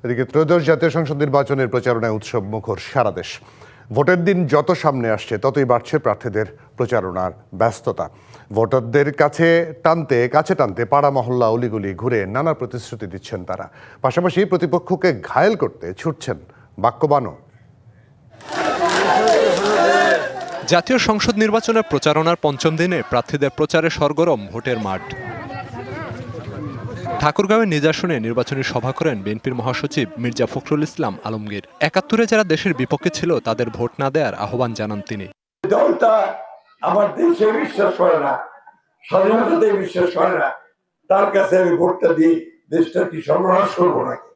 এদিকে ত্রয়োদশ জাতীয় সংসদ নির্বাচনের প্রচারণায় উৎসব মুখর সারা দেশ। ভোটের দিন যত সামনে আসছে ততই বাড়ছে প্রার্থীদের প্রচারণার ব্যস্ততা। ভোটারদের কাছে টানতে পাড়া মহল্লা অলিগলি ঘুরে নানা প্রতিশ্রুতি দিচ্ছেন তারা। পাশাপাশি প্রতিপক্ষকে ঘায়েল করতে ছুটছেন বাক্যবাণও। জাতীয় সংসদ নির্বাচনের প্রচারণার পঞ্চম দিনে প্রার্থীদের প্রচারে সরগরম ভোটের মাঠ। ঠাকুরগাঁওয়ের নিজ আসনে নির্বাচনী সভা করেন বিএনপির মহাসচিব মির্জা ফখরুল ইসলাম আলমগীর। ৭১-এ যারা দেশের বিপক্ষে ছিল তাদের ভোট না দেওয়ার আহ্বান জানান তিনি। দলটা আমার দেশে বিশ্বাস করে না, স্বাধীনতাতে বিশ্বাস করে না, তার কাছে আমি ভোটটা দিয়ে দেশটা কি সর্বনাশ করবো নাকি?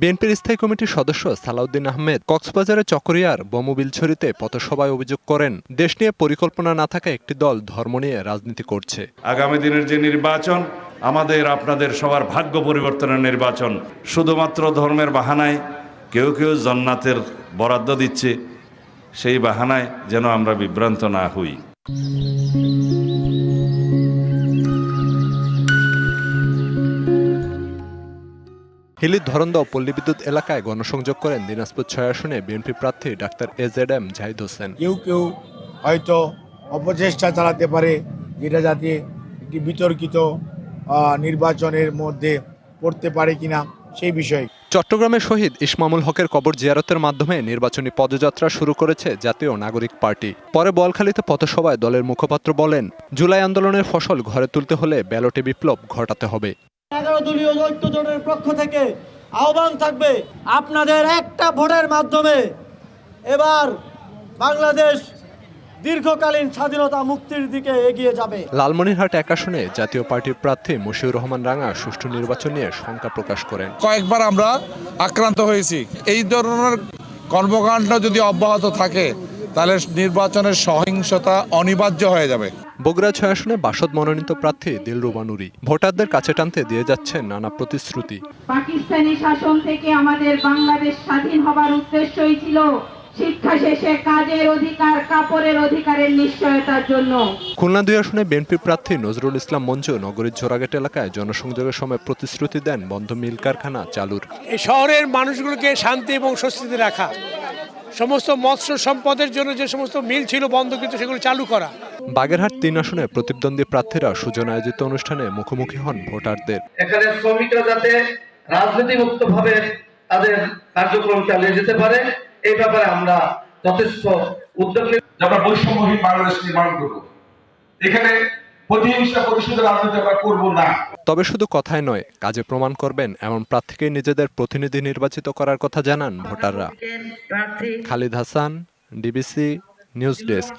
বিএনপির স্থায়ী কমিটির সদস্য সালাউদ্দিন আহমেদ কক্সবাজারের চকরিয়ার বমবিলছড়িতে পথসভায় অভিযোগ করেন, দেশ নিয়ে পরিকল্পনা না থাকা একটি দল ধর্ম নিয়ে রাজনীতি করছে। আগামী দিনের যে নির্বাচন আমাদের আপনাদের সবার ভাগ্য পরিবর্তনের নির্বাচন। শুধুমাত্র ধর্মের বাহানায় কেউ কেউ জান্নাতের বরাদ্দ দিচ্ছে, সেই বাহানায় যেন আমরা বিভ্রান্ত না হই। হিলির ধরন্দা পল্লী বিদ্যুৎ এলাকায় গণসংযোগ করেন দিনাজপুর ৬ আসনে বিএনপি প্রার্থী ডাক্তার AZM জাহিদ হোসেন। কেউ হয়তো অপচেষ্টা চালাতে পারে, যেটা যাতে একটি বিতর্কিত নির্বাচনের মধ্যে পড়তে পারে কিনা সেই বিষয়ে। চট্টগ্রামের শহীদ ইসমামুল হকের কবর জিয়ারতের মাধ্যমে নির্বাচনী পদযাত্রা শুরু করেছে জাতীয় নাগরিক পার্টি। পরে বোয়ালখালীতে পথসভায় দলের মুখপাত্র বলেন, জুলাই আন্দোলনের ফসল ঘরে তুলতে হলে ব্যালটে বিপ্লব ঘটাতে হবে। 11 দলীয় ঐক্য জোটের পক্ষ থেকে আহ্বান থাকবে, আপনাদের একটা ভোটের মাধ্যমে এবার বাংলাদেশ দীর্ঘকালীন স্বাধীনতা মুক্তির দিকে এগিয়ে যাবে। লালমনিরহাট ১ আসনে জাতীয় পার্টির প্রার্থী মশিউর রহমান রাঙা সুষ্ঠু নির্বাচন নিয়ে শঙ্কা প্রকাশ করেন। কয়েকবার আমরা আক্রান্ত হয়েছি, এই ধরনের কর্মকাণ্ড যদি অব্যাহত থাকে তাহলে নির্বাচনের সহিংসতা অনিবার্য হয়ে যাবে। বগুড়া ৬ আসনে বাসদ মনোনীত প্রার্থী দিলরুবা নুরী ভোটারদের কাছে টানতে দিয়ে যাচ্ছেন নানা প্রতিশ্রুতি। পাকিস্তানি শাসন থেকে আমাদের বাংলাদেশ স্বাধীন হবার উদ্দেশ্যই ছিল শিক্ষা শেষে কাজের অধিকার, কাপড়ের অধিকারের নিশ্চয়তার জন্য। খুলনা ২ আসনে বিএনপি প্রার্থী নজরুল ইসলাম মঞ্জু নগরীর জোড়াঘাট এলাকায় জনসংযোগের সময় প্রতিশ্রুতি দেন বন্ধ মিল কারখানা চালুর। এই শহরের মানুষগুলোকে শান্তি এবং স্বস্তিতে রাখা, সমস্ত মৎস্য সম্পদের জন্য যে সমস্ত মিল ছিল বন্ধ কিন্তু সেগুলো চালু করা। বাগেরহাট ৩ আসনে প্রতিদ্বন্দ্বী প্রার্থীরা সুজন আয়োজিত অনুষ্ঠানে মুখোমুখি হন ভোটারদের। এখানে শ্রমিকরা যাতে রাজনীতি মুক্ত ভাবে তাদের কার্যক্রম চালিয়ে যেতে পারে, এই ব্যাপারে আমরা যথেষ্ট উদ্যোগ নিই। আমরা বৈষম্যহীন বাংলাদেশ নির্মাণ করব, এখানে প্রতিহিংসা প্রতিশোধের রাজনীতি আমরা করব না। তবে শুধু কথায় নয়, কাজে প্রমাণ করবেন এমন প্রার্থীকে নিজেদের প্রতিনিধি নির্বাচিত করার কথা জানান ভোটাররা। Khalid Hasan, DBC news desk.